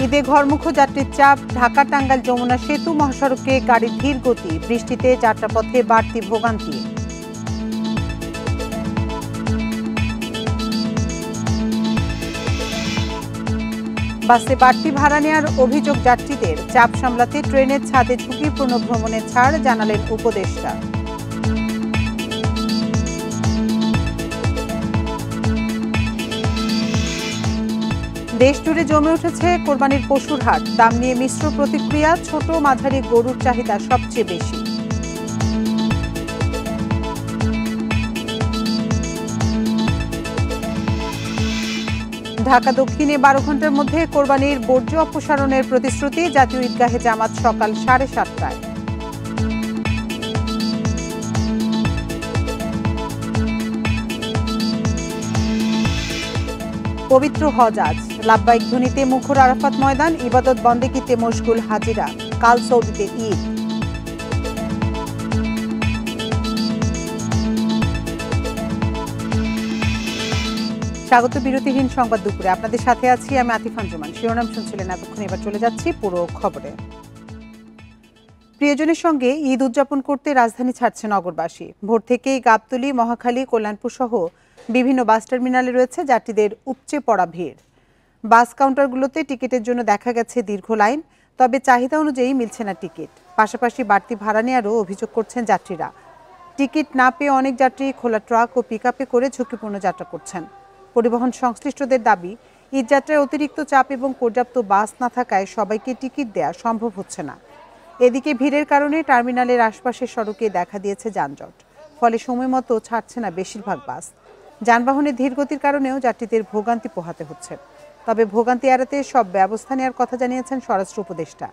ঈদে ঘরমুখ যাত্রীর চাপ, ঢাকা টাঙ্গাইল যমুনা সেতু মহাসড়কে গাড়ির ধীর গতি, বৃষ্টিতে যাত্রাপথে বাড়তি ভোগান্তি। বাসে বাড়তি ভাড়া নেওয়ার অভিযোগ যাত্রীদের, চাপ সামলাতে ট্রেনের ছাদে ঝুঁকিপূর্ণ ভ্রমণের ছাড় জানালেন উপদেষ্টা। দেশ জুড়ে জমে উঠেছে কোরবানির পশুর হাট, দাম নিয়ে মিশ্র প্রতিক্রিয়া, ছোট মাঝারি গরুর চাহিদা সবচেয়ে বেশি। ঢাকা দক্ষিণে 12 ঘন্টার মধ্যে কোরবানির বর্জ্য অপসারণের প্রতিশ্রুতি, জাতীয় ঈদগাহে জামাত সকাল 7:30টায়। পবিত্র হজ আজ, লাব্বাইক ধ্বনিতে মুখর আরাফাত ময়দান, ইবাদত বন্দেগীতে মশগুল হাজিরা, কাল সৌদিতে ঈদ। স্বাগত বিরতিহীন সংবাদ দুপুরে, আপনাদের সাথে আছি আমি আতিফা আঞ্জুমান। শিরোনাম শুনছিলেন এতক্ষণ, এবার চলে যাচ্ছি পুরো খবরে। প্রিয়জনের সঙ্গে ঈদ উদযাপন করতে রাজধানী ছাড়ছে নগরবাসী। ভোর থেকেই গাবতলী, মহাখালী, কল্যাণপুর সহ বিভিন্ন বাস টার্মিনালে রয়েছে যাত্রীদের উপচে পড়া ভিড়। বাস কাউন্টারগুলোতে টিকিটের জন্য দেখা গেছে দীর্ঘ লাইন, তবে চাহিদা অনুযায়ী মিলছে না টিকিট। পাশাপাশি বাড়তি ভাড়া নেওয়ারও অভিযোগ করছেন যাত্রীরা। টিকিট না পেয়ে অনেক যাত্রী খোলা ট্রাক ও পিকআপে করে ঝুঁকিপূর্ণ যাত্রা করছেন। পরিবহন সংশ্লিষ্টদের দাবি, ঈদযাত্রায় অতিরিক্ত চাপ এবং পর্যাপ্ত বাস না থাকায় সবাইকে টিকিট দেওয়া সম্ভব হচ্ছে না। এদিকে ভিড়ের কারণে টার্মিনালের আশপাশের সড়কে দেখা দিয়েছে যানজট, ফলে সময় মতো ছাড়ছে না বেশিরভাগ বাস। যানবাহনের ধীরগতির কারণেও যাত্রীদের ভোগান্তি পোহাতে হচ্ছে। তবে ভোগান্তি এড়াতে সব ব্যবস্থা নেওয়ার কথা জানিয়েছেন স্বরাষ্ট্র উপদেষ্টা।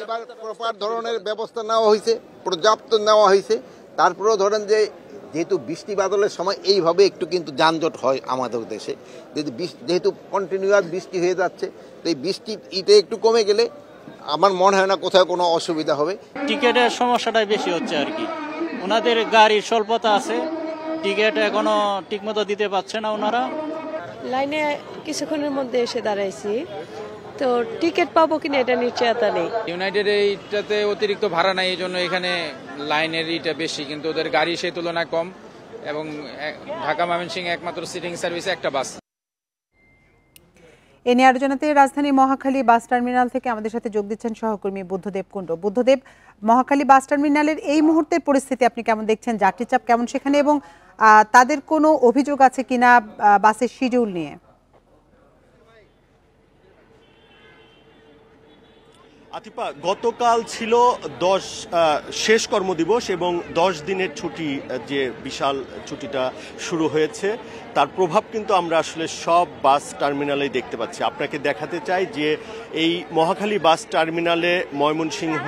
এবার প্রপার ধরনের ব্যবস্থা নেওয়া হয়েছে, পর্যাপ্ত নেওয়া হয়েছে। তারপরেও ধরেন যে যেহেতু বৃষ্টি বাদলের সময় এইভাবে একটু কিন্তু যানজট হয় আমাদের দেশে, যেহেতু কন্টিনিউয়াস বৃষ্টি হয়ে যাচ্ছে, তো এই বৃষ্টি ইটে একটু কমে গেলে আমার মনে হয় না কোথাও কোনো অসুবিধা হবে। টিকেটের সমস্যাটাই বেশি হচ্ছে আর কি, ওনাদের গাড়ির স্বল্পতা আছে, টিকিট এখনো ঠিকমতো দিতে পারছে না ওনারা। লাইনে কিছুক্ষণের মধ্যে এসে দাঁড়াইছি, তো টিকিট পাবো কিনা এটা নিশ্চয়তা নেই। ইউনাইটেড এইটাতে অতিরিক্ত ভাড়া নাই, এই জন্য এখানে লাইনের ইটা বেশি, কিন্তু ওদের গাড়ি সেই তুলনায় কম, এবং ঢাকা ময়মনসিংহ একমাত্র সিটিং সার্ভিসে একটা বাস। এ নিয়ে আলোচনাতে রাজধানী মহাখালী বাস টার্মিনাল থেকে আমাদের সাথে যোগ দিচ্ছেন সহকর্মী বুদ্ধদেব কুণ্ড। বুদ্ধদেব, মহাখালী বাস টার্মিনালের এই মুহূর্তের পরিস্থিতি আপনি কেমন দেখছেন? যাত্রী চাপ কেমন সেখানে, এবং তাদের কোনো অভিযোগ আছে কিনা বাসের শিডিউল নিয়ে? আতিপা, গতকাল ছিল শেষ কর্মদিবস এবং 10 দিনের ছুটি, যে বিশাল ছুটিটা শুরু হয়েছে তার প্রভাব কিন্তু আমরা আসলে সব বাস টার্মিনালেই দেখতে পাচ্ছি। আপনাকে দেখাতে চাই যে এই মহাখালী বাস টার্মিনালে ময়মনসিংহ,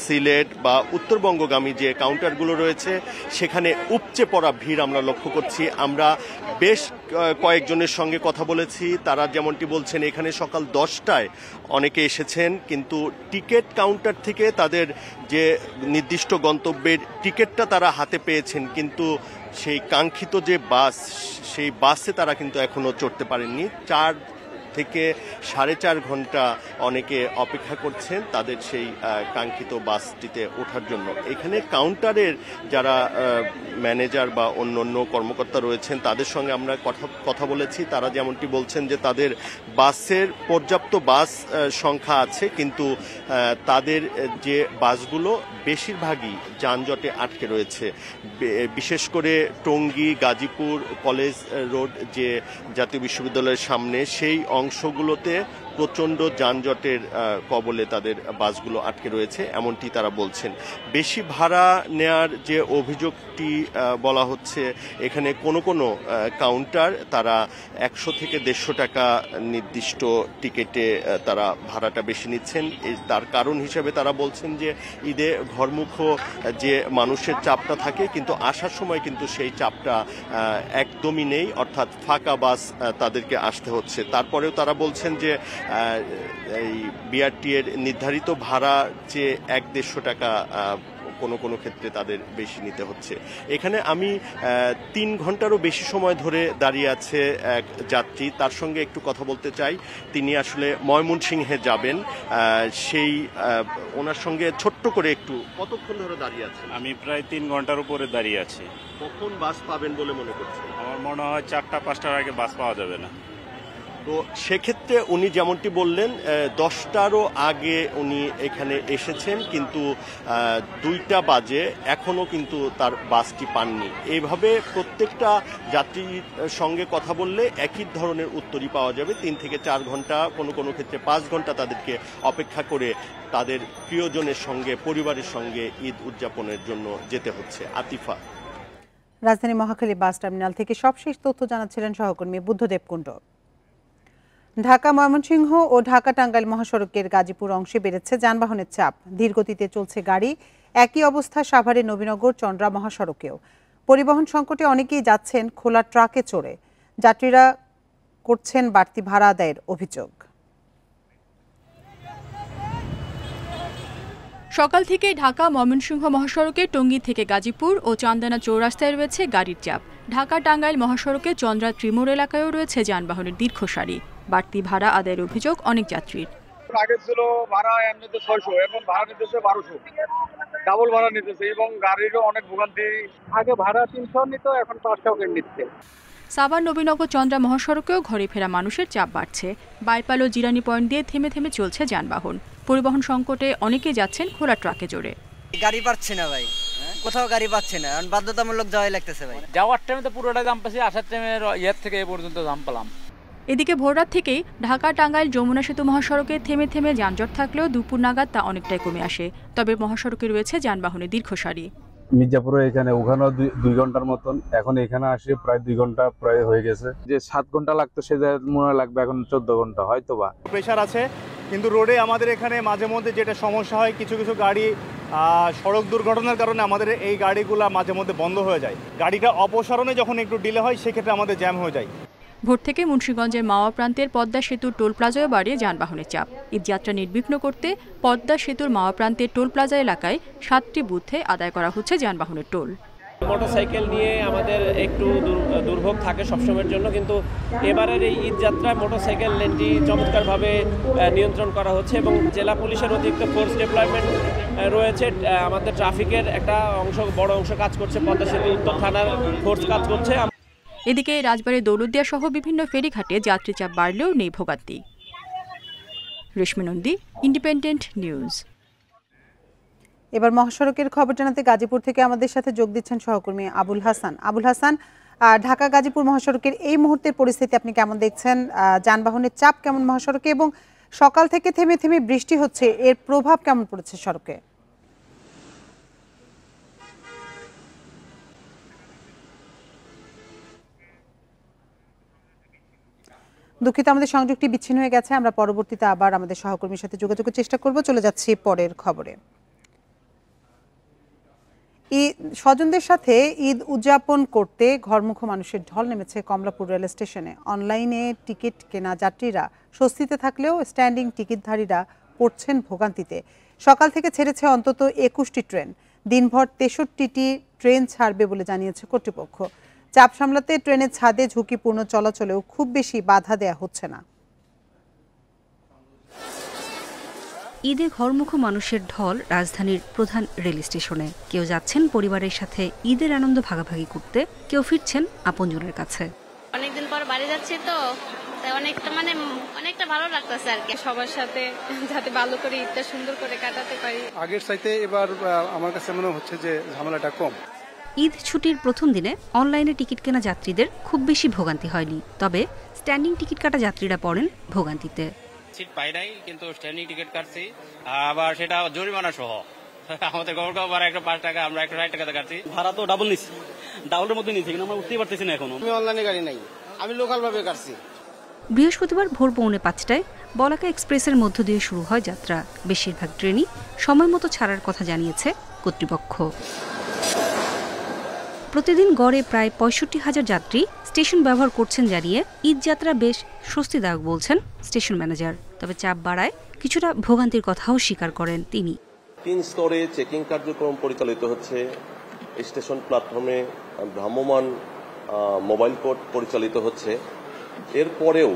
সিলেট বা উত্তরবঙ্গগামী যে কাউন্টারগুলো রয়েছে সেখানে উপচে পড়া ভিড় আমরা লক্ষ্য করছি। আমরা বেশ কয়েকজনের সঙ্গে কথা বলেছি, তারা যেমনটি বলছেন এখানে সকাল 10টায় অনেকে এসেছেন, কিন্তু টিকিট কাউন্টার থেকে তাদের যে নির্দিষ্ট গন্তব্যের টিকিটটা তারা হাতে পেয়েছেন, কিন্তু সেই কাঙ্ক্ষিত যে বাস, সেই বাসে তারা কিন্তু এখনো চড়তে পারেননি। 4 থেকে 4.5 ঘন্টা অনেকে অপেক্ষা করছেন তাদের সেই কাঙ্ক্ষিত বাসটিতে ওঠার জন্য। এখানে কাউন্টারের যারা ম্যানেজার বা অন্য কর্মকর্তা রয়েছেন তাদের সঙ্গে আমরা কথা বলেছি। তারা যেমনটি বলছেন যে তাদের বাসের পর্যাপ্ত বাস সংখ্যা আছে, কিন্তু তাদের যে বাসগুলো বেশিরভাগই যানজটে আটকে রয়েছে। বিশেষ করে টঙ্গী, গাজীপুর কলেজ রোড যে জাতীয় বিশ্ববিদ্যালয়ের সামনে, সেই অংশগুলোতে প্রচণ্ড যানজটের কবলে তাদের বাসগুলো আটকে রয়েছে, এমনটি তারা বলছেন। বেশি ভাড়া নেয়ার যে অভিযোগটি বলা হচ্ছে, এখানে কোনো কাউন্টার তারা 100 থেকে 150 টাকা নির্দিষ্ট টিকিটে তারা ভাড়াটা বেশি নিচ্ছেন। তার কারণ হিসেবে তারা বলছেন যে ঈদে ঘরমুখ যে মানুষের চাপটা থাকে, কিন্তু আসার সময় কিন্তু সেই চাপটা একদমই নেই, অর্থাৎ ফাঁকা বাস তাদেরকে আসতে হচ্ছে। তারপরেও তারা বলছেন যে এই বিআরটি এর নির্ধারিত ভাড়া যে 150 টাকা কোনো কোনো ক্ষেত্রে তাদের বেশি নিতে হচ্ছে। এখানে আমি 3 ঘন্টারও বেশি সময় ধরে দাঁড়িয়ে আছে এক যাত্রী, তার সঙ্গে একটু কথা বলতে চাই। তিনি আসলে ময়মনসিংহে যাবেন, সেই ওনার সঙ্গে ছোট্ট করে একটু, কতক্ষণ ধরে দাঁড়িয়ে আছেন? আমি প্রায় 3 ঘন্টার উপরে দাঁড়িয়ে আছি। কখন বাস পাবেন বলে মনে করছেন? আমার মনে হয় 4টা-5টার আগে বাস পাওয়া যাবে না। তো সেক্ষেত্রে উনি যেমনটি বললেন 10টারও আগে উনি এখানে এসেছেন, কিন্তু 2টা বাজে এখনো কিন্তু তার বাসটি পাননি। এইভাবে প্রত্যেকটা যাত্রীর সঙ্গে কথা বললে একই ধরনের উত্তরই পাওয়া যাবে। 3 থেকে 4 ঘন্টা, কোনো কোনো ক্ষেত্রে 5 ঘন্টা তাদেরকে অপেক্ষা করে তাদের প্রিয়জনের সঙ্গে, পরিবারের সঙ্গে ঈদ উদযাপনের জন্য যেতে হচ্ছে। আতিফা। রাজধানী মহাখালী বাস টার্মিনাল থেকে সবশেষ তথ্য জানাচ্ছিলেন সহকর্মী বুদ্ধদেব কুণ্ড। ঢাকা ময়মনসিংহ ও ঢাকা টাঙ্গাইল মহাসড়কের গাজীপুর অংশে বেড়েছে যানবাহনের চাপ, ধীরগতিতে চলছে গাড়ি। একই অবস্থা সাভারের নবীনগর চন্দ্রা মহাসড়কেও। পরিবহন সংকটে অনেকেই যাচ্ছেন খোলা ট্রাকে চড়ে, যাত্রীরা করছেন বাড়তি ভাড়া আদায়ের অভিযোগ। সকাল থেকে ঢাকা ময়মনসিংহ মহাসড়কে টঙ্গী থেকে গাজীপুর ও চান্দানা চৌরাস্তায় রয়েছে গাড়ির চাপ। ঢাকা টাঙ্গাইল মহাসড়কে চন্দ্রা ত্রিমোড় এলাকায়ও রয়েছে যানবাহনের দীর্ঘ সারি। বাড়তি ভাড়া আদায়ের অভিযোগ অনেক যাত্রীর। আগে ছিল ভাড়া এমনিতে 600, এখন ভাড়া নিতেছে 1200, ডাবল ভাড়া নিতেছে এবং গাড়িরও অনেক ভোগান্তি। আগে ভাড়া 300 নিত, এখন 500 করে নিচ্ছে। সাভার নবীনগর চন্দ্রা মহাসড়কেও ঘরে ফেরা মানুষের চাপ বাড়ছে। বাইপাল ও জিরানি পয়েন্ট দিয়ে থেমে থেমে চলছে যানবাহন। পরিবহন সংকটে অনেকেই যাচ্ছেন খোলা ট্রাকে চড়ে। গাড়ি পাচ্ছে না ভাই, কোথাও গাড়ি পাচ্ছে না, বাধ্যতামূলক যাওয়াই লাগতেছে ভাই। যাওয়ার টাইমে তো পুরোটা দাম পাচ্ছি, আসার টাইমে ইয়ার থেকে এ পর্যন্ত দাম পেলাম। এদিকে ভোররাত থেকেই ঢাকা টাঙ্গাইল যমুনা সেতু মহাসড়কে থেমে থেমে যানজট থাকলেও দুপুর নাগাদ তা অনেকটাই কমে আসে। তবে মহাসড়কে রয়েছে যানবাহনের দীর্ঘ সারি। মির্জাপুরে এখানে ওখানেও 2 ঘন্টার মতন, এখন এখানে আসে প্রায় 2 ঘন্টা প্রায় হয়ে গেছে। যে 7 ঘন্টা লাগতো সে মনে লাগবে এখন 14 ঘন্টা হয়তো বা। প্রেশার আছে, কিন্তু রোডে আমাদের এখানে মাঝে মধ্যে যেটা সমস্যা হয়, কিছু কিছু গাড়ি সড়ক দুর্ঘটনার কারণে আমাদের এই গাড়িগুলো মাঝে মধ্যে বন্ধ হয়ে যায়। গাড়িটা অপসারণে যখন একটু ডিলে হয় সেক্ষেত্রে আমাদের জ্যাম হয়ে যায়। ভোর থেকে মুন্সিগঞ্জের মাওয়া প্রান্তের পদ্মা সেতুর টোল প্লাজায় বাড়িয়ে যানবাহনের চাপ। ঈদযাত্রা নির্বিঘ্ন করতে পদ্মা সেতুর মাওয়া প্রান্তের টোল প্লাজা এলাকায় 7টি বুথে আদায় করা হচ্ছে যানবাহনের টোল। মোটরসাইকেল নিয়ে আমাদের একটু দুর্ভোগ থাকে সবসময়ের জন্য, কিন্তু এবারের এই ঈদযাত্রায় মোটরসাইকেল লেনটি চমৎকারভাবে নিয়ন্ত্রণ করা হচ্ছে এবং জেলা পুলিশের অতিরিক্ত ফোর্স ডেপ্লয়মেন্ট রয়েছে। আমাদের ট্রাফিকের একটা বড় অংশ কাজ করছে, পদ্মা সেতু উত্তর থানার ফোর্স কাজ করছে। এদিকে রাজবাড়ী দৌলতদিয়া সহ বিভিন্ন ফেরিঘাটে যাত্রী চাপ বাড়লেও নেই ভোগান্তি। রেশমি নন্দী, ইন্ডিপেন্ডেন্ট নিউজ। এবার মহাসড়কের খবর জানাতে গাজীপুর থেকে আমাদের সাথে যোগ দিচ্ছেন সহকর্মী আবুল হাসান। আবুল হাসান, ঢাকা গাজীপুর মহাসড়কের এই মুহূর্তের পরিস্থিতি আপনি কেমন দেখছেন? যানবাহনের চাপ কেমন মহাসড়কে, এবং সকাল থেকে থেমে থেমে বৃষ্টি হচ্ছে, এর প্রভাব কেমন পড়েছে সড়কে? দুঃখিত, আমাদের সংযোগটি বিচ্ছিন্ন হয়ে গেছে। আমরা পরবর্তীতে আবার আমাদের সহকর্মীর সাথে যোগাযোগের চেষ্টা করব। চলে যাচ্ছি পরের খবরে। স্বজনদের সাথে ঈদ উদযাপন করতে ঘরমুখো মানুষের ঢল নেমেছে কমলাপুর রেল স্টেশনে। অনলাইনে টিকিট কেনা যাত্রীরা স্বস্তিতে থাকলেও স্ট্যান্ডিং টিকিটধারীরা পড়ছেন ভোগান্তিতে। সকাল থেকে ছেড়েছে অন্তত 21টি ট্রেন। দিনভর 63টি ট্রেন ছাড়বে বলে জানিয়েছে কর্তৃপক্ষ। চাপ সামলাতে ট্রেনের ছাদে ঝুঁকিপূর্ণ চলাচলেও খুব বেশি বাধা দেয়া হচ্ছে না। ঈদে ঘরমুখো মানুষের ঢল রাজধানীর প্রধান রেল স্টেশনে। কেউ যাচ্ছেন পরিবারের সাথে ঈদের আনন্দ ভাগাভাগি করতে, কেউ ফিরছেন আপনজনের কাছে। অনেকদিন পর বাড়ি যাচ্ছি তো, তাই অনেকটা ভালো লাগতেছে আর কি। সবার সাথে যাতে ভালো করে ঈদটা সুন্দর করে কাটাতে পারি। আগের চাইতে এবার আমার কাছে মনে হচ্ছে যে ঝামেলাটা কম। ঈদ ছুটির প্রথম দিনে অনলাইনে টিকিট কেনা যাত্রীদের খুব বেশি ভোগান্তি হয়নি, তবে স্ট্যান্ডিং টিকিট কাটা যাত্রীরা পড়েন ভোগান্তিতে। সিট পাই নাই, কিন্তু স্ট্যান্ডিং টিকিট কাটছি, আবার সেটা জরিমানা সহ। আমাদের গভর্নমেন্ট ভাড়া 105 টাকা, আমরা 160 টাকাতে কাটছি। ভাড়া তো ডাবল নিচ্ছি, ডাবলের মধ্যে নিচ্ছি, কিন্তু আমরা উঠতেই পারতেছি না এখনো। আমি অনলাইনে গাড়ি নাই, আমি লোকাল ভাবে কাটছি। বৃহস্পতিবার ভোর 4:45টায় বলাকা এক্সপ্রেসের মধ্য দিয়ে শুরু হয় যাত্রা। বেশিরভাগ ট্রেনই সময় মতো ছাড়ার কথা জানিয়েছে কর্তৃপক্ষ। প্রতিদিন গড়ে প্রায় 65,000 যাত্রী স্টেশন ব্যবহার করছেন জানিয়ে ঈদ যাত্রা বেশ স্বস্তিদায়ক বলছেন স্টেশন ম্যানেজার। তবে চাপ বাড়ায় কিছুটা ভোগান্তির কথাও স্বীকার করেন তিনি। 3 স্তরে চেকিং কার্যক্রম পরিচালিত হচ্ছে। স্টেশন প্ল্যাটফর্মে ভ্রাম্যমাণ মোবাইল কোর্ট পরিচালিত হচ্ছে। এরপরেও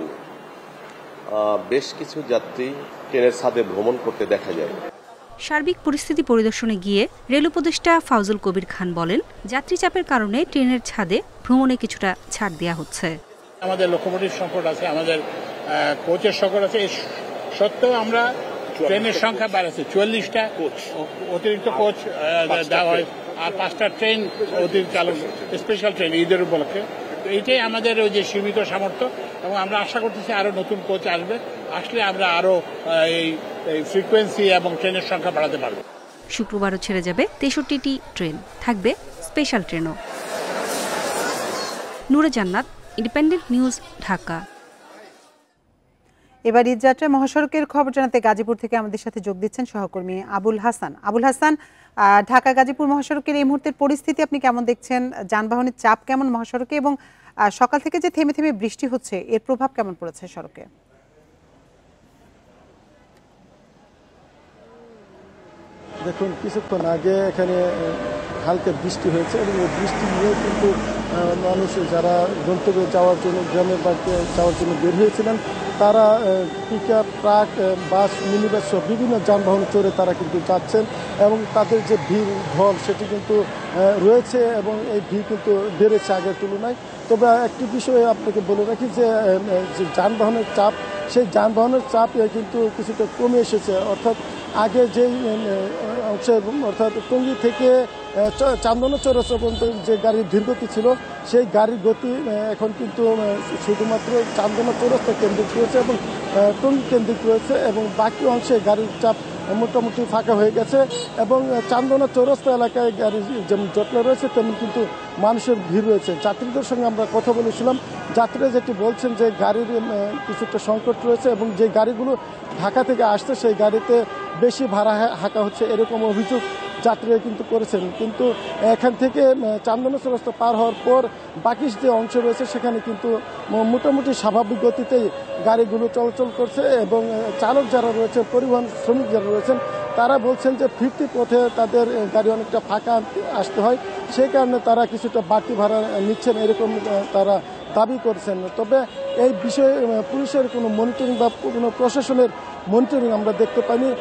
বেশ কিছু যাত্রী ট্রেনের ছাদে ভ্রমণ করতে দেখা যায়। সার্বিক পরিস্থিতি পরিদর্শনে গিয়ে রেল উপদেষ্টা ফাউজুল কবির খান বলেন, যাত্রী চাপের কারণে ট্রেনের ছাদে ভ্রমণে কিছুটা ছাড় দেওয়া হচ্ছে। আমাদের লোকোমোটিভ সংকট আছে, আমাদের কোচের সংকট আছে, সত্ত্বেও আমরা ট্রেনের সংখ্যা বাড়াচ্ছি। 44টা অতিরিক্ত কোচ দেওয়া হয় আর 5টা ট্রেন অতিরিক্ত চালু, স্পেশাল ট্রেন ঈদের উপলক্ষে। তো এইটাই আমাদের ওই যে সীমিত সামর্থ্য, এবং আমরা আশা করতেছি আরো নতুন কোচ আসবে, আসলে আমরা আরো এই ফ্রিকোয়েন্সি এবং ট্রেনের সংখ্যা বাড়াতে পারবো। শুক্রবারও ছেড়ে যাবে 63টি ট্রেন, থাকবে স্পেশাল ট্রেনও। নূরে জান্নাত, ইন্ডিপেন্ডেন্ট নিউজ, ঢাকা। এবার ঈদযাত্রা মহাসড়কের খবর জানাতে গাজীপুর থেকে আমাদের সাথে যোগ দিচ্ছেন সহকর্মী আবুল হাসান। আবুল হাসান, ঢাকা গাজীপুর মহাসড়কের এই মুহূর্তের পরিস্থিতি আপনি কেমন দেখছেন? যানবাহনের চাপ কেমন মহাসড়কে, এবং সকাল থেকে যে থেমে থেমে বৃষ্টি হচ্ছে এর প্রভাব কেমন পড়েছে সড়কে? দেখুন, কিছুক্ষণ আগে এখানে হালকা বৃষ্টি হয়েছে এবং এই বৃষ্টি নিয়ে কিন্তু মানুষ যারা গন্তব্যে যাওয়ার জন্য, গ্রামের বাড়িতে যাওয়ার জন্য বের হয়েছিলেন, তারা পিকআপ, ট্রাক, বাস, মিনি বাস সহ বিভিন্ন যানবাহন চড়ে তারা কিন্তু যাচ্ছেন এবং তাদের যে ভিড় ঢল সেটি কিন্তু রয়েছে এবং এই ভিড় কিন্তু বেড়েছে আগের তুলনায়। তবে একটি বিষয়ে আপনাকে বলে রাখি যে যানবাহনের চাপ, সেই যানবাহনের চাপ কিন্তু কিছুটা কমে এসেছে। অর্থাৎ আগে যেই অংশে, অর্থাৎ টঙ্গী থেকে চান্দনা চৌরাস্তা পর্যন্ত যে গাড়ির ধীরগতি ছিল, সেই গাড়ির গতি এখন কিন্তু শুধুমাত্র চান্দনা চৌরাস্তা কেন্দ্রিক রয়েছে এবং টঙ্গী কেন্দ্রিক রয়েছে, এবং বাকি অংশে গাড়ির চাপ মোটামুটি ফাঁকা হয়ে গেছে এবং চান্দনা চৌরাস্তা এলাকায় গাড়ির যেমন জটলা রয়েছে তেমন কিন্তু মানুষের ভিড় রয়েছে। যাত্রীদের সঙ্গে আমরা কথা বলেছিলাম, যাত্রীরা যেটি বলছেন যে গাড়ির কিছুটা সংকট রয়েছে এবং যে গাড়িগুলো ঢাকা থেকে আসছে সেই গাড়িতে বেশি ভাড়া হাঁকা হচ্ছে, এরকম অভিযোগ যাত্রীরা কিন্তু করেছেন। কিন্তু এখান থেকে চান্দনা চৌরাস্তা পার হওয়ার পর বাকি যে অংশ রয়েছে সেখানে কিন্তু মোটামুটি স্বাভাবিক গতিতেই গাড়িগুলো চলাচল করছে এবং চালক যারা রয়েছে, পরিবহন শ্রমিক যারা রয়েছেন, তারা বলছেন যে ফিরতি পথে তাদের গাড়ি অনেকটা ফাঁকা আসতে হয়, সেই কারণে তারা কিছুটা বাড়তি ভাড়া নিচ্ছেন, এরকম তারা দাবি করছেন। তবে এই বিষয়ে পুলিশের কোনো মনিটরিং বা কোনো প্রশাসনের মনিটরিং আমরা দেখতে পাইনি।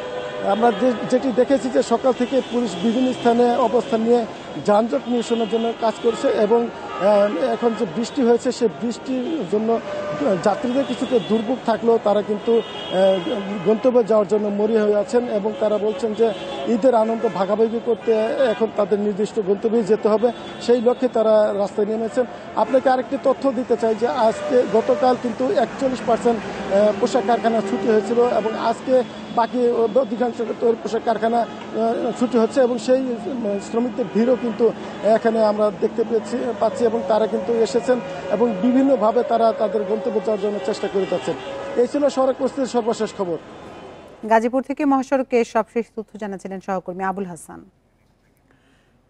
আমরা যেটি দেখেছি যে সকাল থেকে পুলিশ বিভিন্ন স্থানে অবস্থান নিয়ে যানজট নিরসনের জন্য কাজ করছে এবং এখন যে বৃষ্টি হয়েছে সেই বৃষ্টির জন্য যাত্রীদের কিছুটা দুর্ভোগ থাকলেও তারা কিন্তু গন্তব্যে যাওয়ার জন্য মরিয়া হয়ে আছেন এবং তারা বলছেন যে ঈদের আনন্দ ভাগাভাগি করতে এখন তাদের নির্দিষ্ট গন্তব্যে যেতে হবে, সেই লক্ষ্যে তারা রাস্তায় নেমেছেন। আপনাকে আরেকটি তথ্য দিতে চাই যে গতকাল কিন্তু 41% পোশাক কারখানা ছুটি হয়েছিল এবং আজকে বাকি অধিকাংশ পোশাক কারখানা ছুটি হচ্ছে এবং সেই শ্রমিকদের ভিড়ও কিন্তু এখানে আমরা দেখতে পাচ্ছি এবং তারা কিন্তু এসেছেন এবং বিভিন্নভাবে তারা তাদের গন্তব্যে যাওয়ার জন্য চেষ্টা করে যাচ্ছেন। এই ছিল সড়ক পরিস্থিতির সর্বশেষ খবর। গাজীপুর থেকে মহাসড়কে সবশেষ তথ্য জানাচ্ছিলেন সহকর্মী আবুল হাসান।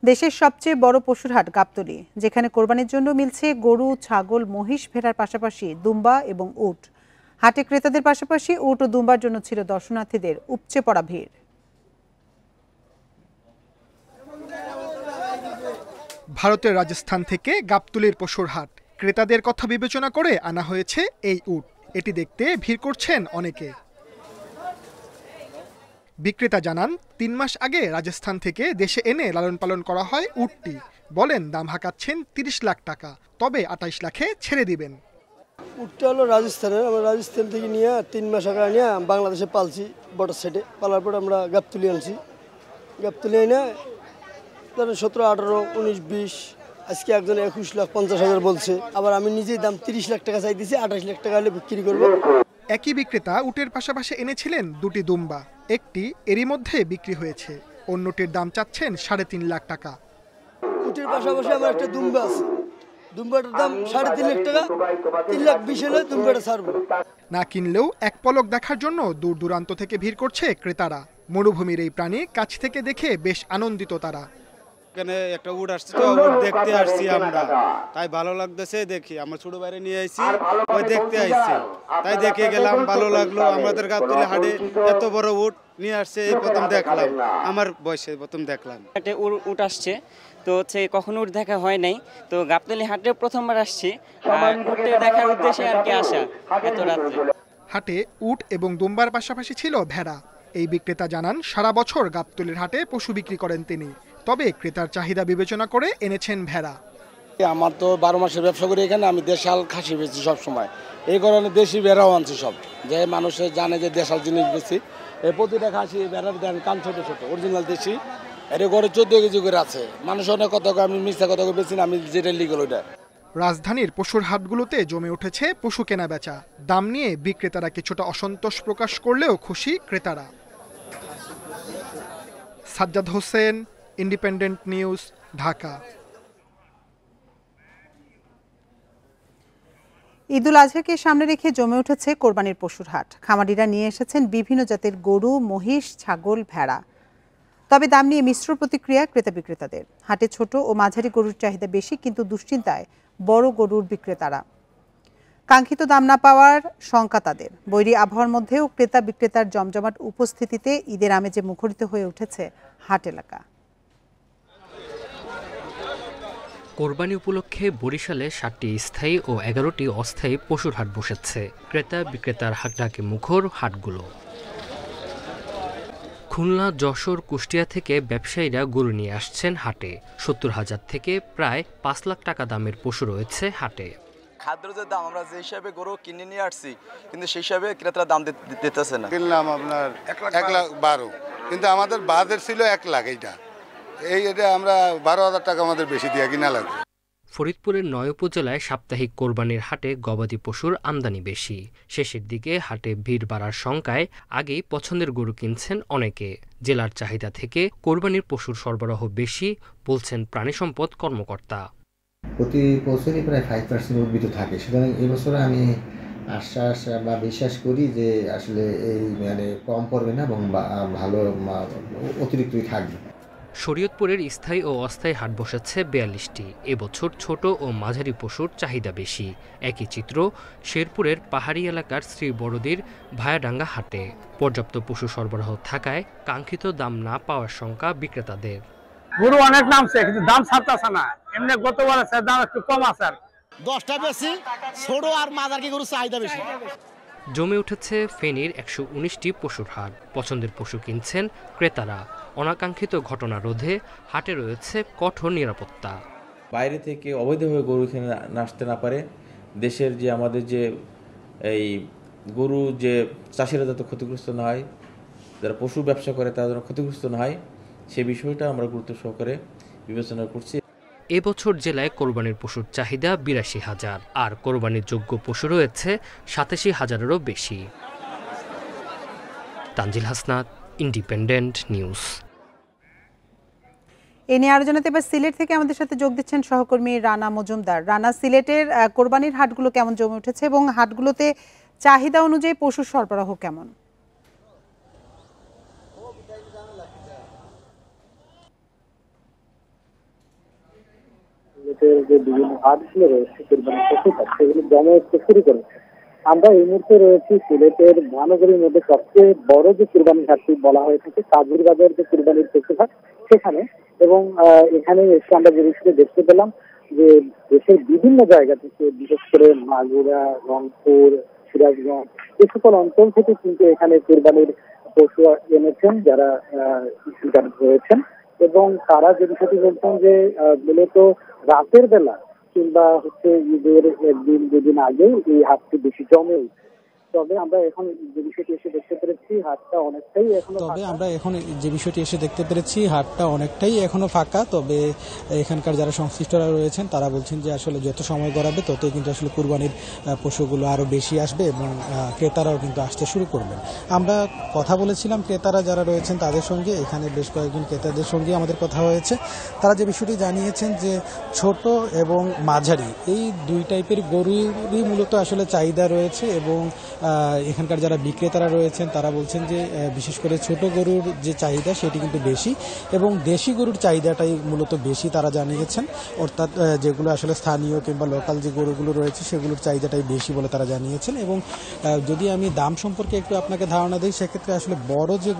দেশের সবচেয়ে বড় পশুর হাট গাবতলী, যেখানে কোরবানির জন্য মিলছে গরু, ছাগল, মহিষ, ভেড়ার পাশাপাশি দুম্বা এবং উট। হাটে ক্রেতাদের পাশাপাশি উট ও দুম্বার জন্য ছিল দর্শনার্থীদের উপচে পড়া ভিড়। ভারতের রাজস্থান থেকে গাবতলীর পশুর হাট, ক্রেতাদের কথা বিবেচনা করে আনা হয়েছে এই উট। এটি দেখতে ভিড় করছেন অনেকে। বিক্রেতা জানান 3 মাস আগে রাজস্থান থেকে দেশে এনে লালন পালন করা হয় উটটি। বলেন দাম হাঁকাচ্ছেন 30 লাখ টাকা, তবে 28 লাখে ছেড়ে দিবেন। উটটা হলো রাজস্থানের, আমরা রাজস্থান থেকে নিয়ে 3 মাস আগে নিয়ে বাংলাদেশে পালছি বর্ডার সাইডে। পালার পর আমরা গাবতলী আনছি, গাবতলী এনে 17, 18, 19, 20, আজকে একজন 21,50,000 বলছে। আবার আমি নিজেই দাম 30 লাখ টাকা চাই দিয়েছি, 28 লাখ টাকা হলে বিক্রি করবো। একই বিক্রেতা উটের পাশাপাশি এনেছিলেন 2টি দুম্বা, একটি এরই মধ্যে বিক্রি হয়েছে, অন্যটির দাম চাচ্ছেন 3.5 লাখ টাকা। উটের পাশাপাশি আমার একটা দুম্বা আছে, দুম্বাটার দাম 3.5 লাখ টাকা, 3,20,000 হলে দুম্বাটা ছাড়বো। না কিনলেও এক পলক দেখার জন্য দূর দূরান্ত থেকে ভিড় করছে ক্রেতারা। মরুভূমির এই প্রাণী কাছ থেকে দেখে বেশ আনন্দিত তারা। এখানে একটা উট আসছে তো উট দেখতে আসছি আমরা, তাই ভালো লাগতেছে দেখি। আমার ছোট বাইরে নিয়ে আইছি, ওই দেখতে আইছি, তাই দেখে গেলাম, ভালো লাগলো। আমাদের গাবতলী হাটে এত বড় উট নিয়ে আসছে এই প্রথম দেখলাম, আমার বয়সে প্রথম দেখলাম। হাটে উট আসছে তো হচ্ছে কখনো উট দেখা হয় নাই, তো গাবতলী হাটে প্রথমবার আসছি, আর উটে দেখার উদ্দেশ্যে আর কি আসা এত রাত্রে। হাটে উট এবং দুম্বার পাশাপাশি ছিল ভেড়া। এই বিক্রেতা জানান সারা বছর গাবতলীর হাটে পশু বিক্রি করেন তিনি, তবে ক্রেতার চাহিদা বিবেচনা করে এনেছেন ভেড়া। আমার তো 12 মাসের ব্যবসা করি এখানে, আমি দেশাল খাসি বেচি সব সময়, এই কারণে দেশি ভেড়াও আনছি সব, যে মানুষের জানে যে দেশাল জিনিস বেশি। এই প্রতিটা খাসি ভেড়ার দেন কান ছোট ছোট অরিজিনাল দেশি, এর ঘরে 14 কেজি করে আছে। মানুষ অনেক কথা আমি মিথ্যা কথা বেশি না, আমি যেটা লিগল ওইটা। রাজধানীর পশুর হাটগুলোতে জমে উঠেছে পশু কেনা বেচা। দাম নিয়ে বিক্রেতারা কিছুটা অসন্তোষ প্রকাশ করলেও খুশি ক্রেতারা। Sajjad Hossain, independent news, Dhaka. ঈদুল আজহাকে সামনে রেখে জমে উঠেছে কোরবানির পশুর হাট। খামারিরা নিয়ে এসেছেন বিভিন্ন জাতের গরু, মহিষ, ছাগল, ভেড়া। তবে দাম নিয়ে মিশ্র প্রতিক্রিয়া ক্রেতা বিক্রেতাদের। হাটে ছোট ও মাঝারি গরুর চাহিদা বেশি, কিন্তু দুশ্চিন্তায় বড় গরুর বিক্রেতারা। কাঙ্ক্ষিত দাম না পাওয়ার শঙ্কা তাদের। বৈরী আবহাওয়ার মধ্যেও ক্রেতা বিক্রেতার জমজমাট উপস্থিতিতে ঈদের আমেজে মুখরিত হয়ে উঠেছে হাট এলাকা। কোরবানি উপলক্ষে বরিশালে 7টি স্থায়ী ও 11টি অস্থায়ী পশুর হাট বসেছে। ক্রেতা বিক্রেতার হাটডাকে মুখর হাটগুলো। খুলনা, যশোর, কুষ্টিয়া থেকে ব্যবসায়ীরা গরু নিয়ে আসছেন হাটে। 70,000 থেকে প্রায় 5 লাখ টাকা দামের পশু রয়েছে হাটে। খাদ্যের যে দাম, আমরা যে হিসাবে গরু কিনে নিয়ে আসছি, কিন্তু সেই হিসাবে ক্রেতারা দাম দিতেছে না। কিনলাম আপনার 1,12,000, কিন্তু আমাদের বাজার ছিল 1 লাখ। এটা আমরা 12,000 টাকা আমাদের বেশি দিয়ে কিনা লাগবে। ফরিদপুরের 9 উপজেলায় সাপ্তাহিক কোরবানির হাটে গবাদি পশুর আমদানি বেশি। শেষের দিকে হাটে ভিড় বাড়ার শঙ্কায় আগেই পছন্দের গরু কিনছেন অনেকে। জেলার চাহিদা থেকে কোরবানির পশুর সরবরাহ বেশি বলছেন প্রাণী সম্পদ কর্মকর্তা। প্রতি বছরই প্রায় 5% উদ্ভিদ থাকে, সুতরাং এবছর আমি আশ্বাস বা বিশ্বাস করি যে আসলে এই কম পড়বে না এবং ভালো অতিরিক্তই থাকবে। শরীয়তপুরের স্থায়ী ও অস্থায়ী হাট বসেছে 42টি। এবছর ছোট ও মাঝারি পশুর চাহিদা বেশি। একই চিত্র শেরপুরের পাহাড়ি এলাকার শ্রী বড়দির ভায়াডাঙ্গা হাটে। পর্যাপ্ত পশু সরবরাহ থাকায় কাঙ্ক্ষিত দাম না পাওয়ার শঙ্কা বিক্রেতাদের। গরু অনেক নামছে, কিন্তু দাম ছাড়তেছে না। এমনি গতবার দাম একটু কম আছে, 10টা বেশি ছোট আর মাঝারি গরু চাহিদা বেশি। জমে উঠেছে ফেনীর 119টি পশুর হাট। পছন্দের পশু কিনছেন ক্রেতারা। অনাকাঙ্ক্ষিত ঘটনা রোধে হাটে রয়েছে কঠোর নিরাপত্তা। বাইরে থেকে অবৈধভাবে গরু এখানে আসতে না পারে, দেশের যে আমাদের যে এই গরু যে চাষিরা যাতে ক্ষতিগ্রস্ত না হয়, যারা পশু ব্যবসা করে তারা যেন ক্ষতিগ্রস্ত না হয়, সে বিষয়টা আমরা গুরুত্ব সহকারে বিবেচনা করছি। এবছর জেলায় কোরবানির পশুর চাহিদা 82,000, আর কোরবানির যোগ্য পশু রয়েছে 87,000-এরও বেশি। Tanjil Hasnat, independent news. এ নিয়ে আরো জানাতে এবার সিলেট থেকে আমাদের সাথে যোগ দিচ্ছেন সহকর্মী রানা মজুমদার। রানা, সিলেটের কোরবানির হাটগুলো কেমন জমে উঠেছে এবং হাটগুলোতে চাহিদা অনুযায়ী পশুর সরবরাহ কেমন? যে বিভিন্ন হাটগুলো রয়েছে কোরবানির পশুর হাট, সেগুলো জমে উঠতে শুরু করেছে। আমরা এই মুহূর্তে রয়েছি সিলেটের মহানগরীর মধ্যে সবচেয়ে বড় যে কুরবানির হাটটি বলা হয়ে থাকে কাজুর বাজার যে কুরবানির পশু হাট সেখানে, এবং এখানে এসে আমরা যে বিষয়টা দেখতে পেলাম যে দেশের বিভিন্ন জায়গা থেকে, বিশেষ করে মাগুরা, রংপুর, সিরাজগঞ্জ এই সকল অঞ্চল থেকে কিন্তু এখানে কুরবানির পশু এনেছেন যারা রয়েছেন, এবং তারা যে বিষয়টি বলছেন যে মূলত রাতের বেলা কিংবা ঈদের 1-2 দিন আগে এই হাটটি বেশি জমে উঠছে। তবে আমরা এখন যে বিষয়টি এসে দেখতে পেরেছি হাটটা অনেকটাই এখনো ফাঁকা। তবে এখানকার যারা সংশ্লিষ্টরা রয়েছেন তারা বলছেন যে আসলে যত সময় গড়াবে ততই কিন্তু আসলে কুরবানির পশুগুলো আরো বেশি আসবে এবং ক্রেতারাও কিন্তু আসতে শুরু করবেন। আমরা কথা বলেছিলাম ক্রেতারা যারা রয়েছেন তাদের সঙ্গে, এখানে বেশ কয়েকজন ক্রেতাদের সঙ্গে আমাদের কথা হয়েছে। তারা যে বিষয়টি জানিয়েছেন যে ছোট এবং মাঝারি এই 2 টাইপের গরুরই মূলত আসলে চাহিদা রয়েছে, এবং এখানকার যারা বিক্রেতারা রয়েছেন তারা বলছেন যে বিশেষ করে ছোট গরুর যে চাহিদা সেটি কিন্তু বেশি এবং দেশি গরুর চাহিদাটাই মূলত বেশি তারা জানিয়েছেন, অর্থাৎ যেগুলো আসলে স্থানীয় কিংবা লোকাল যে গরুগুলো রয়েছে সেগুলোর চাহিদাটাই বেশি বলে তারা জানিয়েছেন। এবং যদি আমি দাম সম্পর্কে একটু আপনাকে ধারণা দিই, সেক্ষেত্রে আসলে বড় যে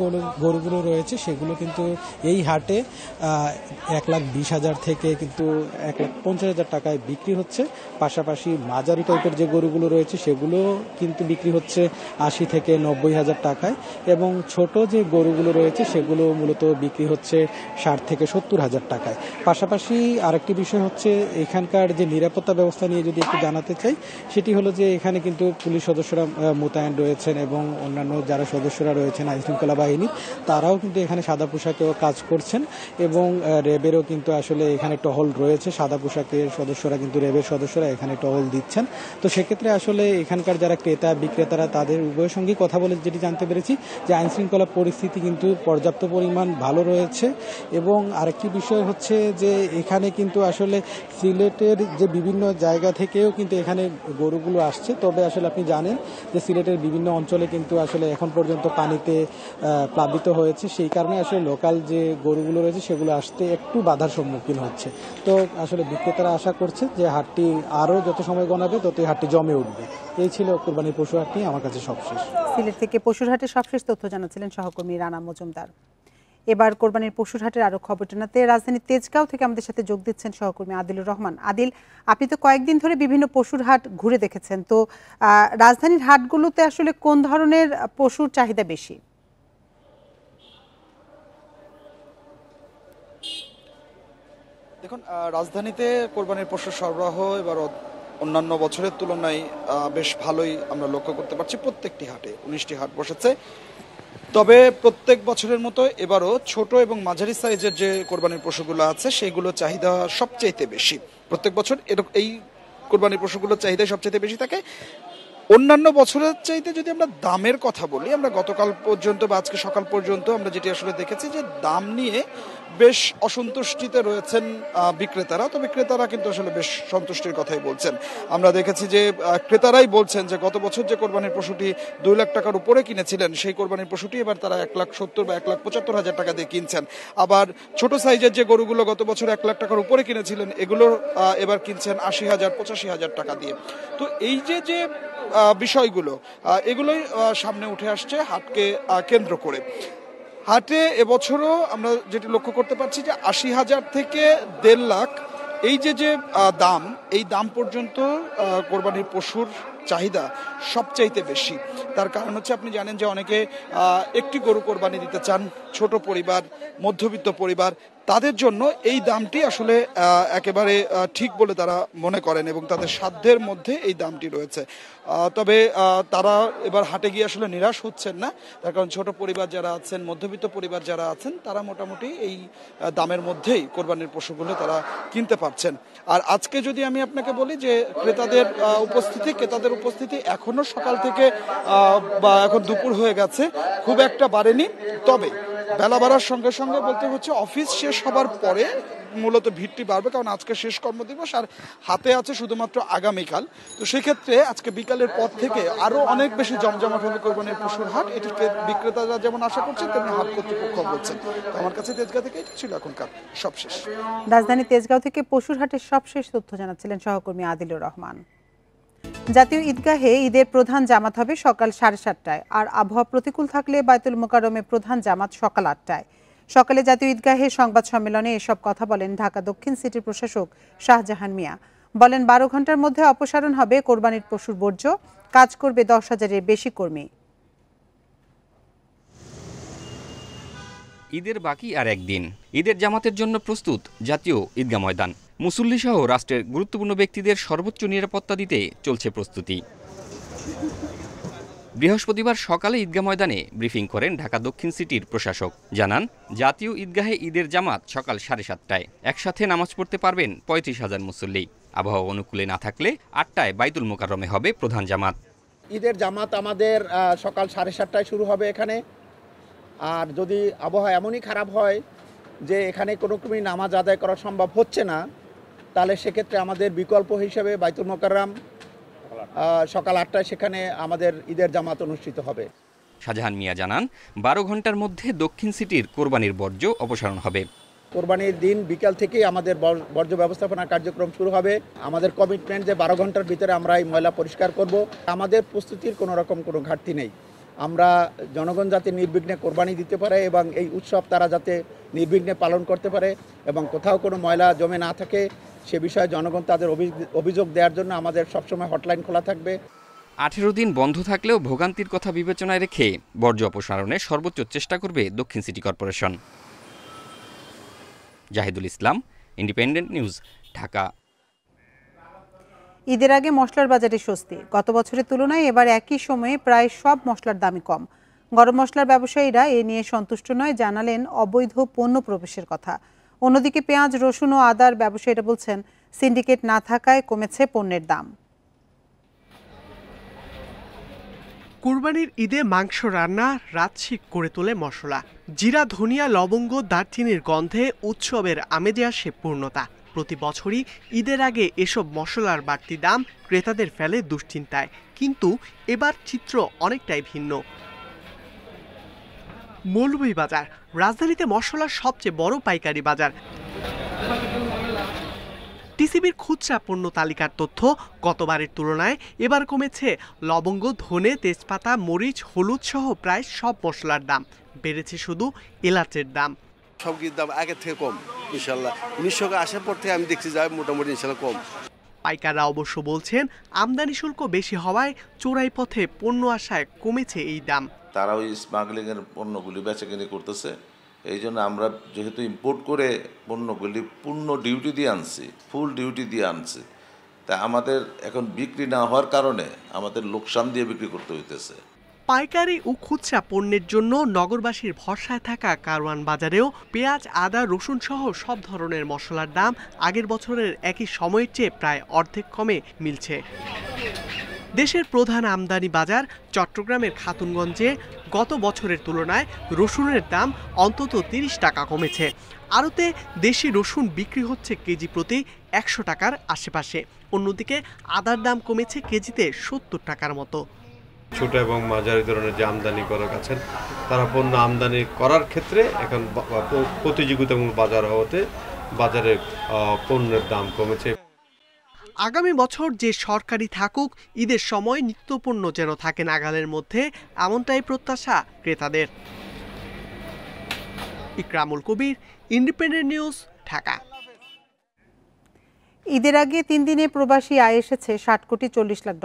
গরুগুলো রয়েছে সেগুলো কিন্তু এই হাটে 1,20,000 থেকে কিন্তু 1,50,000 টাকায় বিক্রি হচ্ছে। পাশাপাশি মাঝারি টাইপের যে গরুগুলো রয়েছে সেগুলো কিন্তু বিক্রি হচ্ছে 80 থেকে 90,000 টাকায় এবং ছোট যে গরুগুলো রয়েছে সেগুলো মূলত বিক্রি হচ্ছে 60 থেকে 70,000 টাকায়। পাশাপাশি আরেকটি বিষয় হচ্ছে এখানকার যে নিরাপত্তা ব্যবস্থা নিয়ে যদি একটু জানাতে চাই, সেটি হলো যে এখানে কিন্তু পুলিশ সদস্যরা মোতায়েন রয়েছেন এবং অন্যান্য যারা সদস্যরা রয়েছেন আইনশৃঙ্খলা বাহিনী, তারাও কিন্তু এখানে সাদা পোশাকেও কাজ করছেন এবং র্যাবেরও কিন্তু আসলে এখানে টহল রয়েছে। সাদা পোশাকের সদস্যরা কিন্তু র্যাবের সদস্যরা এখানে টহল দিচ্ছেন। তো সেক্ষেত্রে আসলে এখানকার যারা ক্রেতা বিক্রেতারা তাদের উভয়ের সঙ্গেই কথা বলে যেটি জানতে পেরেছি যে আইনশৃঙ্খলা পরিস্থিতি কিন্তু পর্যাপ্ত পরিমাণ ভালো রয়েছে। এবং আরেকটি বিষয় হচ্ছে যে এখানে কিন্তু আসলে সিলেটের যে বিভিন্ন জায়গা থেকেও কিন্তু এখানে গরুগুলো আসছে। তবে আসলে আপনি জানেন যে সিলেটের বিভিন্ন অঞ্চলে কিন্তু আসলে এখন পর্যন্ত পানিতে প্লাবিত হয়েছে, সেই কারণে আসলে লোকাল যে গরুগুলো রয়েছে সেগুলো আসতে একটু বাধার সম্মুখীন হচ্ছে। তো আসলে বিক্রেতারা আশা করছে যে হাটটি আরও যত সময় গণাবে ততই হাটটি জমে উঠবে। এই ছিল কোরবানির পশু হাট নিয়ে আমার কাছে সবশেষ। সিলেট থেকে পশুর হাটের সবশেষ তথ্য জানাচ্ছিলেন সহকর্মী রানা মজুমদার। এবার কোরবানির পশুর হাটের আরো খবর জানাতে রাজধানীর তেজগাঁও থেকে আমাদের সাথে যোগ দিচ্ছেন সহকর্মী আদিলুর রহমান। আদিল, আপনি তো কয়েকদিন ধরে বিভিন্ন পশুর হাট ঘুরে দেখেছেন, তো রাজধানীর হাটগুলোতে আসলে কোন ধরনের পশুর চাহিদা বেশি? দেখুন, রাজধানীতে কোরবানির পশুর সরবরাহ এবার অন্যান্য বছরের তুলনায় বেশ ভালোই আমরা লক্ষ্য করতে পারছি। প্রত্যেকটি হাটে 19টি হাট বসেছে, তবে প্রত্যেক বছরের মতো এবারও ছোট এবং মাঝারি সাইজের যে কোরবানির পশুগুলো আছে সেগুলো চাহিদা সবচাইতে বেশি। প্রত্যেক বছর এই কোরবানির পশুগুলোর চাহিদা সবচাইতে বেশি থাকে। অন্যান্য বছরের চাইতে যদি আমরা দামের কথা বলি, আমরা গতকাল পর্যন্ত বা আজকে সকাল পর্যন্ত আমরা যেটি আসলে দেখেছি যে দাম নিয়ে বেশ অসন্তুষ্টিতে রয়েছেন বিক্রেতারা। তো বিক্রেতারা কিন্তু আসলে বেশ সন্তুষ্টির কথাই বলছেন। আমরা দেখেছি যে ক্রেতারাই বলছেন যে গত বছর যে কোরবানির পশুটি 2 লাখ টাকার উপরে কিনেছিলেন সেই কোরবানির পশুটি এবার তারা 1,70,000 বা 1,75,000 টাকা দিয়ে কিনছেন। আবার ছোট সাইজের যে গরুগুলো গত বছর 1 লাখ টাকার উপরে কিনেছিলেন এগুলো এবার কিনছেন 80,000 85,000 টাকা দিয়ে। তো এই যে বিষয়গুলো এগুলোই সামনে উঠে আসছে হাটকে কেন্দ্র করে। হাটে এবছরও আমরা যেটি লক্ষ্য করতে পারছি যে 80,000 থেকে 1.5 লাখ এই যে দাম, এই দাম পর্যন্ত কোরবানির পশুর চাহিদা সবচাইতে বেশি। তার কারণ হচ্ছে আপনি জানেন যে অনেকে একটি গরু কোরবানি দিতে চান, ছোট পরিবার, মধ্যবিত্ত পরিবার, তাদের জন্য এই দামটি আসলে একেবারে ঠিক বলে তারা মনে করেন এবং তাদের সাধ্যের মধ্যে এই দামটি রয়েছে। তবে তারা এবার হাটে গিয়ে আসলে নিরাশ হচ্ছেন না, তার কারণ ছোট পরিবার যারা আছেন, মধ্যবিত্ত পরিবার যারা আছেন, তারা মোটামুটি এই দামের মধ্যেই কোরবানির পশুগুলো তারা কিনতে পারছেন। আর আজকে যদি আমি আপনাকে বলি যে ক্রেতাদের উপস্থিতি এখনো সকাল থেকে বা এখন দুপুর হয়ে গেছে, খুব একটা বাড়েনি। তবে বেলা বাড়ার সঙ্গে সঙ্গে বলতে হচ্ছে অফিস শেষ হবার পরে মূলত ভিড়টি বাড়বে, কারণ আজকে শেষ কর্মদিবস আর হাতে আছে শুধুমাত্র আগামীকাল। তো সেক্ষেত্রে আজকে বিকালের পর থেকে আরো অনেক বেশি জমজমাট হবে কোরবানির পশুর হাট। এটি বিক্রেতারা যেমন আশা করছেন তেমনি হাট কর্তৃপক্ষ বলছেন। তো আমার কাছে তেজগাঁও থেকে এটি ছিল এখনকার সবশেষ। রাজধানী তেজগাঁও থেকে পশুর হাটের সবশেষ তথ্য জানাচ্ছিলেন সহকর্মী আদিলুর রহমান। জাতীয় ঈদগাহে ঈদের প্রধান জামাত হবে সকাল 7:30টায়, আর আবহাওয়া প্রতিকূল থাকলে বায়তুল মোকাররমে প্রধান জামাত সকাল 8টায়। সকালে জাতীয় ঈদগাহে সংবাদ সম্মেলনে এসব কথা বলেন ঢাকা দক্ষিণ সিটির প্রশাসক শাহজাহান মিয়া। বলেন 12 ঘন্টার মধ্যে অপসারণ হবে কোরবানির পশুর বর্জ্য, কাজ করবে 10,000-এর বেশি কর্মী। ঈদের বাকি আর একদিন, ঈদের জামাতের জন্য প্রস্তুত জাতীয় ঈদগাহ ময়দান। মুসল্লি সহ রাষ্ট্রের গুরুত্বপূর্ণ ব্যক্তিদের সর্বোচ্চ নিরাপত্তা দিতে চলছে প্রস্তুতি। বৃহস্পতিবার সকালে ঈদগাহ ময়দানে ব্রিফিং করেন ঢাকা দক্ষিণ সিটির প্রশাসক। জানান, জাতীয় ঈদগাহে ঈদের জামাত সকাল 7:30টায়। একসাথে নামাজ পড়তে পারবেন 35,000 মুসল্লি। আবহাওয়া অনুকূলে না থাকলে 8টায় বাইতুল মোকাররমে হবে প্রধান জামাত। ঈদের জামাত আমাদের সকাল 7:30টায় শুরু হবে এখানে। আর যদি আবহাওয়া এমনই খারাপ হয় যে এখানে কোনো ক্রমেই নামাজ আদায় করা সম্ভব হচ্ছে না, তাহলে সেক্ষেত্রে আমাদের বিকল্প হিসেবে বাইতুল মোকাররম সকাল 8টায় সেখানে আমাদের ঈদের জামাত অনুষ্ঠিত হবে। শাহজাহান মিয়া জানান 12 ঘন্টার মধ্যে দক্ষিণ সিটির কোরবানির বর্জ্য অপসারণ হবে। কোরবানির দিন বিকাল থেকেই আমাদের বর্জ্য ব্যবস্থাপনা কার্যক্রম শুরু হবে। আমাদের কমিটমেন্ট যে 12 ঘন্টার ভিতরে আমরা এই ময়লা পরিষ্কার করব। আমাদের প্রস্তুতির কোনো রকম কোনো ঘাটতি নেই। আমরা জনগণ যাতে নির্বিঘ্নে কোরবানি দিতে পারে এবং এই উৎসব তারা যাতে নির্বিঘ্নে পালন করতে পারে এবং কোথাও কোনো ময়লা জমে না থাকে সে বিষয়ে জনগণ তাদের অভিযোগ দেওয়ার জন্য আমাদের সবসময় হটলাইন খোলা থাকবে। 18 দিন বন্ধ থাকলেও ভোগান্তির কথা বিবেচনায় রেখে বর্জ্য অপসারণে সর্বোচ্চ চেষ্টা করবে দক্ষিণ সিটি কর্পোরেশন। জাহিদুল ইসলাম, ইন্ডিপেন্ডেন্ট নিউজ, ঢাকা। ঈদের আগে মশলার বাজারে স্বস্তি। গত বছরের তুলনায় এবার একই সময়ে প্রায় সব মশলার দামই কম। গরম মশলার ব্যবসায়ীরা এ নিয়ে সন্তুষ্ট নয়, জানালেন অবৈধ পণ্য প্রবেশের কথা। অন্যদিকে পেঁয়াজ, রসুন ও আদার ব্যবসায়ীরা বলছেন সিন্ডিকেট না থাকায় কমেছে পণ্যের দাম। কুরবানির ঈদে মাংস রান্না রাতশিক করে তোলে মশলা। জিরা, ধনিয়া, লবঙ্গ, দারচিনির গন্ধে উৎসবের আমেজে আসে পূর্ণতা। প্রতি বছরই ঈদের আগে এসব মশলার বাড়তি দাম ক্রেতাদের ফেলে দুশ্চিন্তায়, কিন্তু এবার চিত্র অনেকটাই ভিন্ন। মৌলভীবাজার রাজধানীতে মশলার সবচেয়ে বড় পাইকারি বাজার। টিসিবির খুচরা পণ্য তালিকার তথ্য, গতবারের তুলনায় এবার কমেছে লবঙ্গ, ধনে, তেজপাতা, মরিচ, হলুদ সহ প্রায় সব মশলার দাম। বেড়েছে শুধু এলাচের দাম। সব কিছুর দাম আগের থেকে কম ইনশাল্লাহ। 1900 আসার পর থেকে আমি দেখছি যে মোটামুটি ইনশাল্লাহ কম। পাইকাররা অবশ্য বলছেন আমদানি শুল্ক বেশি হওয়ায় চোরাই পথে পণ্য আসায় কমেছে এই দাম। তারা ওই স্মাগলিং এর পণ্যগুলি বেচাকেনি করতেছে। এই জন্য আমরা যেহেতু ইম্পোর্ট করে পণ্যগুলি পূর্ণ ডিউটি দিয়ে আনছি, ফুল ডিউটি দিয়ে আনছি, তা আমাদের এখন বিক্রি না হওয়ার কারণে আমাদের লোকসান দিয়ে বিক্রি করতে হইতেছে। পাইকারি ও খুচরা পণ্যের জন্য নগরবাসীর ভরসায় থাকা কারওয়ান বাজারেও পেঁয়াজ, আদা, রসুন সহ সব ধরনের মশলার দাম আগের বছরের একই সময়ের চেয়ে প্রায় অর্ধেক কমে মিলছে। দেশের প্রধান আমদানি বাজার চট্টগ্রামের খাতুনগঞ্জে গত বছরের তুলনায় রসুনের দাম অন্তত 30 টাকা কমেছে। আড়তে দেশি রসুন বিক্রি হচ্ছে কেজি প্রতি 100 টাকার আশেপাশে। অন্যদিকে আদার দাম কমেছে কেজিতে 70 টাকার মতো। ছোট এবং মাঝারি ধরনের যে আমদানি করে আছেন তারা পণ্য আমদানি করার ক্ষেত্রে এখন প্রতিযোগিতামূলক বাজার হওয়াতে বাজারে পণ্যের দাম কমেছে। আগামী বছর যে সরকারি থাকুক, ঈদের সময় নিত্যপণ্য যেন থাকে নাগালের মধ্যে, এমনটাই প্রত্যাশা ক্রেতাদের। ইকরামুল কবির, ইন্ডিপেন্ডেন্ট নিউজ, ঢাকা। ঈদের আগে 3 দিনে প্রবাসী আয় এসেছে $60 কোটি 40 লাখ।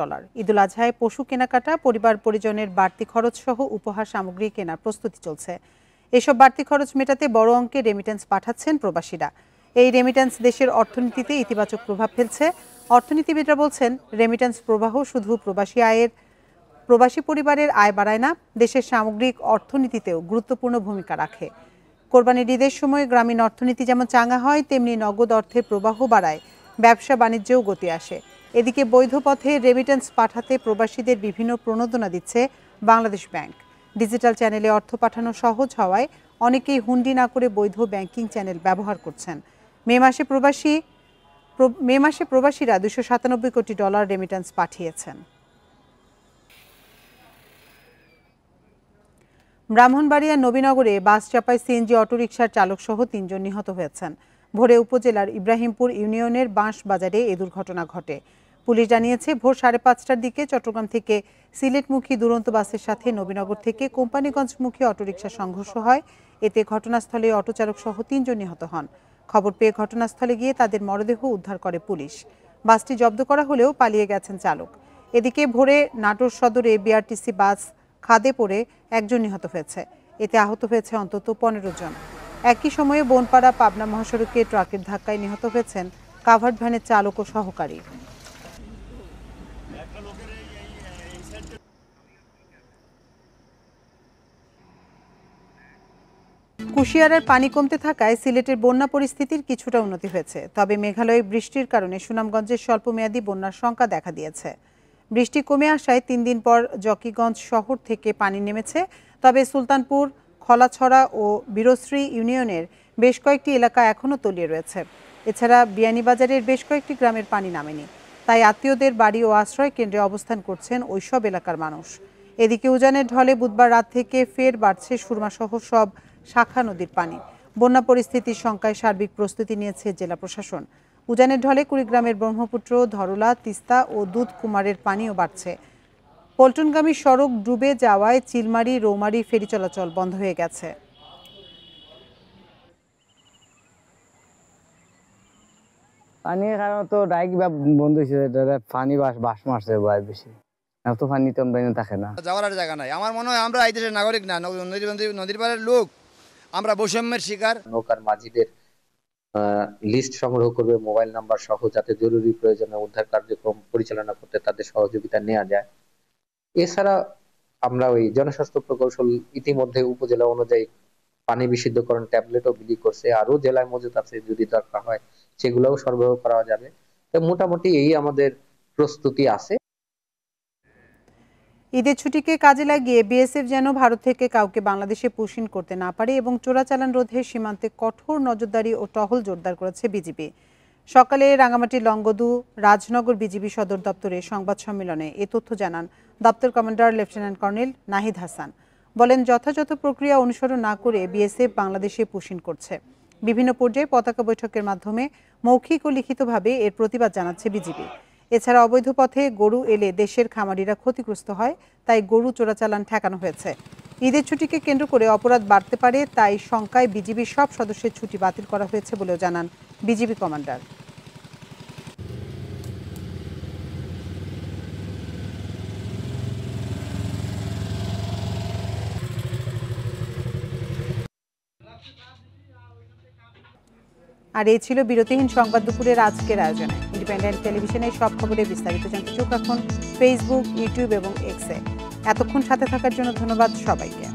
ঈদুল আজহায় পশু কেনাকাটা, পরিবার পরিজনের বাড়তি খরচ সহ উপহার সামগ্রী কেনার প্রস্তুতি চলছে। এসব বাড়তি খরচ মেটাতে বড় অঙ্কের রেমিটেন্স পাঠাচ্ছেন প্রবাসীরা। এই রেমিটেন্স দেশের অর্থনীতিতে ইতিবাচক প্রভাব ফেলছে। অর্থনীতিবিদরা বলছেন রেমিটেন্স প্রবাহ শুধু প্রবাসী পরিবারের আয় বাড়ায় না, দেশের সামগ্রিক অর্থনীতিতেও গুরুত্বপূর্ণ ভূমিকা রাখে। কোরবানির ঈদের সময় গ্রামীণ অর্থনীতি যেমন চাঙ্গা হয়, তেমনি নগদ অর্থের প্রবাহ বাড়ায়, ব্যবসা বাণিজ্যেও গতি আসে। এদিকে বৈধ পথে রেমিটেন্স পাঠাতে প্রবাসীদের বিভিন্ন প্রণোদনা দিচ্ছে বাংলাদেশ ব্যাংক। ডিজিটাল চ্যানেলে অর্থ পাঠানো সহজ হওয়ায় অনেকেই হুন্ডি না করে বৈধ ব্যাংকিং চ্যানেল ব্যবহার করছেন। মে মাসে প্রবাসীরা $297 কোটি রেমিটেন্স পাঠিয়েছেন। ব্রাহ্মণবাড়িয়ার নবীনগরে বাস চাপায় সিএনজি অটোরিকশার চালক সহ 3 জন নিহত হয়েছেন। ভোরে উপজেলার ইব্রাহিমপুর ইউনিয়নের বাঁশবাজারে এ দুর্ঘটনা ঘটে। পুলিশ জানিয়েছে, ভোর 5:30টার দিকে চট্টগ্রাম থেকে সিলেটমুখী দুরন্ত বাসের সাথে নবীনগর থেকে কোম্পানিগঞ্জমুখী অটোরিকশা সংঘর্ষ হয়। এতে ঘটনাস্থলে অটোচালক সহ 3 জন নিহত হন। খবর পেয়ে ঘটনাস্থলে গিয়ে তাদের মরদেহ উদ্ধার করে পুলিশ। বাসটি জব্দ করা হলেও পালিয়ে গেছেন চালক। এদিকে ভোরে নাটোর সদরে বিআরটিসি বাস খাদে পড়ে 1 জন নিহত হয়েছে। এতে আহত হয়েছে অন্তত 15 জন। একই সময়ে বনপাড়া পাবনা মহাসড়কে ট্রাকের ধাক্কায় নিহত হয়েছেন কাভার্ড ভ্যানের চালক ও সহকারী। কুশিয়ারার পানি কমতে থাকায় সিলেটের বন্যা পরিস্থিতির কিছুটা উন্নতি হয়েছে। তবে মেঘালয়ে বৃষ্টির কারণে সুনামগঞ্জের স্বল্পমেয়াদী বন্যার শঙ্কা দেখা দিয়েছে। বৃষ্টি কমে আসায় 3 দিন পর জকিগঞ্জ শহর থেকে পানি নেমেছে। তবে সুলতানপুর, খলাছড়া ও বীরশ্রী ইউনিয়নের বেশ কয়েকটি এলাকা এখনও তলিয়ে রয়েছে। এছাড়া বিয়ানীবাজারের বেশ কয়েকটি গ্রামের পানি নামেনি। তাই আত্মীয়দের বাড়ি ও আশ্রয় কেন্দ্রে অবস্থান করছেন ওইসব এলাকার মানুষ। এদিকে উজানের ঢলে বুধবার রাত থেকে ফের বাড়ছে সুরমাসহ সব শাখা নদীর পানি। বন্যা পরিস্থিতির শঙ্কায় সার্বিক প্রস্তুতি নিয়েছে জেলা প্রশাসন। উজানের ঢলে কুড়িগ্রামের ব্রহ্মপুত্র, ধরলা, তিস্তা ও দুধকুমারের পানিও বাড়ছে। পল্টনগামী সড়ক ডুবে যাওয়ায় চিলমারি, রৌমারী ফেরি চলাচল বন্ধ হয়ে গেছে। পানির কারণে তো ডাইক বন্ধ হয়েছে, পানি বাস মারছে ভাই বেশি, এত পানি তো থাকে না, যাওয়ার আর জায়গা নাই। আমার মনে হয় আমরা এই দেশের নাগরিক না, নদীর পাড়ের লোক, আমরা বৈষম্যের শিকার। নৌকার মাঝিদের লিস্ট সংগ্রহ করবে, মোবাইল নাম্বার সহ, যাতে জরুরি প্রয়োজনে উদ্ধার কার্যক্রম পরিচালনা করতে তাদের সহযোগিতা নেওয়া যায়। এছাড়া আমরা ওই জনস্বাস্থ্য প্রকৌশল ইতিমধ্যে উপজেলা অনুযায়ী পানি বিশুদ্ধকরণ ট্যাবলেটও বিলি করছে, আরো জেলায় মজুদ আছে, যদি দরকার হয় সেগুলোও সরবরাহ করা যাবে। তো মোটামুটি এই আমাদের প্রস্তুতি আছে। ঈদের ছুটিকে কাজে লাগিয়ে বিএসএফ যেন ভারত থেকে কাউকে বাংলাদেশে পুশ ইন করতে না পারে এবং চোরাচালান রোধে সীমান্তে কঠোর নজরদারি ও টহল জোরদার করেছে বিজিবি। সকালে রাঙামাটির লংগদু রাজনগর বিজিবি সদর দপ্তরে সংবাদ সম্মেলনে এ তথ্য জানান দপ্তর commander lieutenant colonel Nahid Hasan. বলেন, যথাযথ প্রক্রিয়া অনুসরণ না করে বিএসএফ বাংলাদেশে পুশ ইন করছে। বিভিন্ন পর্যায়ে পতাকা বৈঠকের মাধ্যমে মৌখিক ও লিখিতভাবে এর প্রতিবাদ জানাচ্ছে বিজিবি। এছাড়া অবৈধ পথে গরু এলে দেশের খামারিরা ক্ষতিগ্রস্ত হয়, তাই গরু চোরাচালান ঠেকানো হয়েছে। ঈদের ছুটিকে কেন্দ্র করে অপরাধ বাড়তে পারে, তাই শঙ্কায় বিজিবির সব সদস্যের ছুটি বাতিল করা হয়েছে বলেও জানান বিজিবি কমান্ডার। আর এই ছিল বিরতিহীন সংবাদ দুপুরের আজকের আয়োজনে। ইন্ডিপেন্ডেন্ট টেলিভিশনের সব খবরে বিস্তারিত জানতে চোখ রাখুন ফেসবুক, ইউটিউব এবং এক্সে। এতক্ষণ সাথে থাকার জন্য ধন্যবাদ সবাইকে।